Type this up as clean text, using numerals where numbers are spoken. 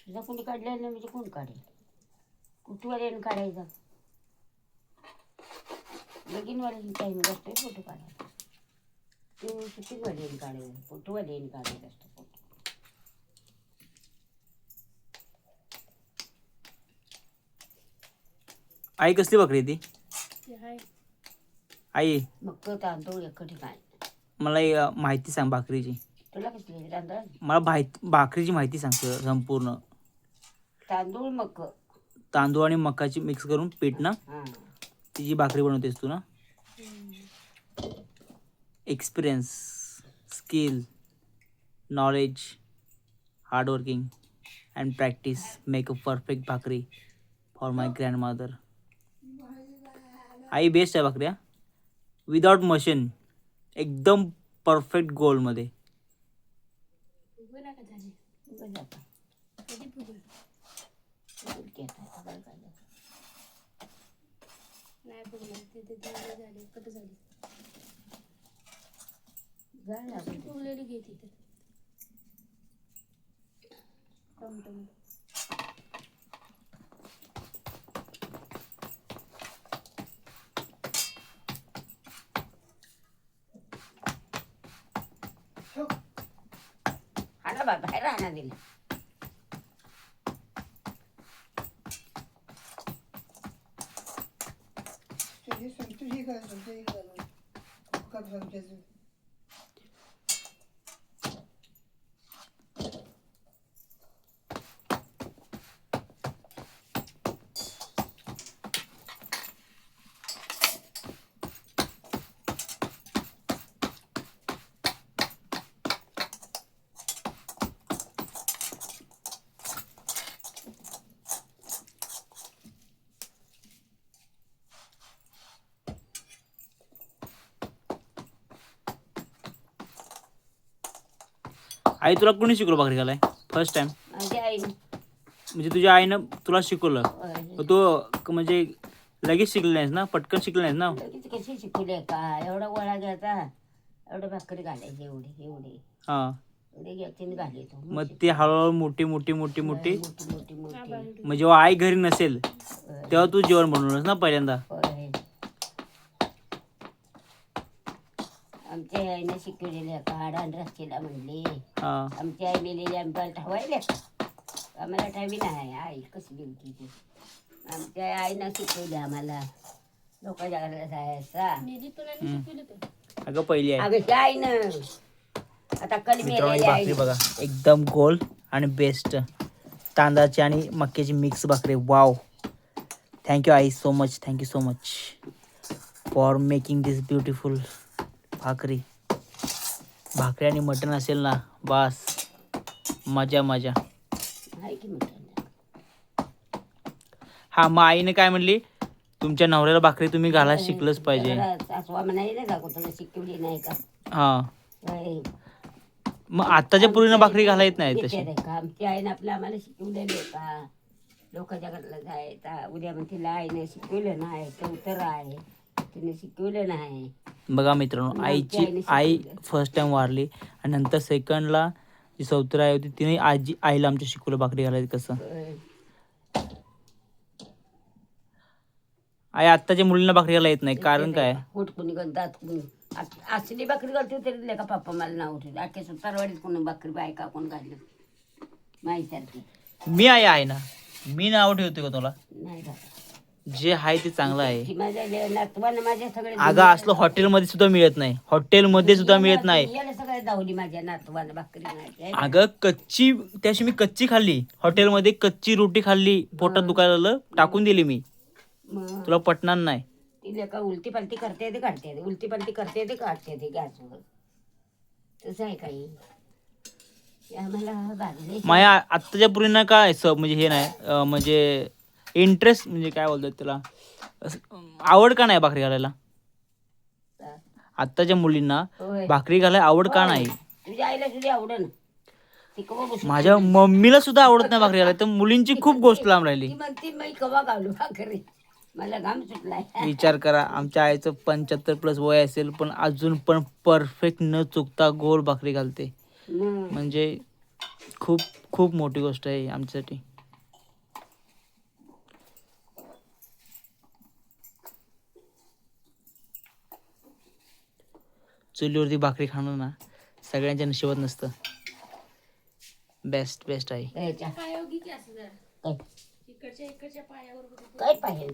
तुझा कोणी काढलेला नाही म्हणजे कोण काढेल? कुठवाल्यानं काढायचा? लगीनवाल्याने टाईम असतोय फोटो काढायला. ते शूटिंगवाल्याने काढायला, फोटोवाल्याने काढायचा असतो फोटो. आई कसली भाकरी आहे ती? आई मग तांदूळ एक ठिकाणी. मला माहिती सांग भाकरीची. तुला कसली तांदूळ? मला भाकरीची माहिती सांग संपूर्ण. तांदूळ मग तांदूळ आणि मकाची मिक्स करून पीठ ना, हां तिची भाकरी बनवतेस तू ना. Experience, skill, knowledge, hardworking and practice make a perfect bhakri for my grandmother. आई बेस्ट आहे भाकरी हा. विदाउट मशीन, एकदम परफेक्ट गोलमध्ये. आणा बा बाहेर आणा दिला. आई तुला कोणी शिकवलं भाकरी घालाय फर्स्ट टाइम? माझी आई. म्हणजे तुझ्या आईनं तुला शिकवलं? तू म्हणजे लगेच शिकली नाहीस ना, पटकन शिकली नाहीस ना? लगेच कशी शिकवले का? एवढा गोळा घ्यायचा, एवढं भाकरी घालायची, एवढी एवढी हा. एवढे घ्यायची आणि घालायचो. मग ते हळूहळू मोठी मोठी मोठी मोठी. मोठी मोठी मोठी. मग जेव्हा आई घरी नसेल तेव्हा तू जेवण बनवलंस ना पहिल्यांदा? होय. आमच्या आईने शिकवलेल्या काढ आणि रस्त्याला म्हणले. हा. आमची आई मेलेली आम्ही ठेवायला आम्हाला ठावी नाही. आई कसली होती ती. आमच्या आईनं शिकवली आम्हाला लोकांच्या घराला जायचा. अगं पहिली आहे. अगं त्या आईनं आता कल मित्रांनो ही मेलेली आई. भाकरी बघा, एकदम गोल आणि बेस्ट तांदळाची आणि मक्याची मिक्स भाकरी. Wow, thank you I, so much, thank you so much for making this beautiful भाकरी. भाकरी आणि मटण असेल ना, बस मजा मजा. आहे की म्हटलं. हा, मग आईने काय म्हणली, तुमच्या नवऱ्याला भाकरी तुम्ही घालायला शिकलंच पाहिजे. सासवा म्हणाली ना तुला शिकवली नाही का? हा. होय. मग आताच्या पूर्वीनं भाकरी घाला येत नाही तशी? येते का? आमची आईनं आपलं आम्हाला शिकवलेलं का? लोकांच्या घराला जायचा. उद्या मग तिला आईने शिकवलं नाही, चौथर आहे तिने शिकवलं नाही. बघा मित्रांनो, आई फर्स्ट टाइम वारली आणि नंतर सेकंडला जी सौतर आई होती तिने आईला आमच्या शिकवलं भाकरी घालायचं कसं. होय. आई आत्ताच्या मुलींना भाकरी घालायला येत नाही, कारण काय? पोट कुणी गंधात कुणी असली भाकरी घालते तरी का पप्पा मला नाव ठेवलं. अख्ख्या सुतारवाडीत कोणी भाकरी बायका कोण घालली माहिती? मी आहे ना, मी नाव ठेवते का तुला? नाही घालत. जे आहे ते चांगलं आहे. माझ्या नातवानं माझ्या सगळे अगं असलं हॉटेलमध्ये सुद्धा मिळत नाही, हॉटेलमध्ये सुद्धा मिळत नाही. सगळ्या धावली माझ्या नातवानं भाकरी नाही. अगं कच्ची, त्याशी मी कच्ची खाल्ली हॉटेलमध्ये, कच्ची रोटी खाल्ली, पोटात दुखायला लागलं, टाकून दिली मी. तुला पटणार नाही. तिला का उलटी पालटी करते ते काढते, उलटी पालटी करते ते काढते ते गॅसवर. तसं आहे काही आम्हाला भाजले. माझ्या आत्ताच्या पुरींना काय म्हणजे हे नाही, म्हणजे इंटरेस्ट म्हणजे काय बोलतात त्याला, आवड का नाही भाकरी घालायला? आत्ताच्या मुलींना भाकरी घालायला आवड का नाही? तुझ्या आईला तुझी आवड ना. माझ्या मम्मीला सुद्धा आवडत नाही भाकरी घालायला, तर मुलींची खूप गोष्ट लांब राहिली. म्हणते मी कवा घालू भाकरी, मला घाम सुटलाय. विचार करा, आमच्या आईचं 75+ वय असेल पण अजून पण परफेक्ट न चुकता गोल भाकरी घालते. म्हणजे खूप खूप मोठी गोष्ट आहे आमच्यासाठी. चुलीवरती भाकरी खाणं ना सगळ्यांच्या नशिबात नसतं. बेस्ट बेस्ट आहे. त्याच्या पायावर घे की असं जरा. काय इकडच्या पायावर काय पाहिजे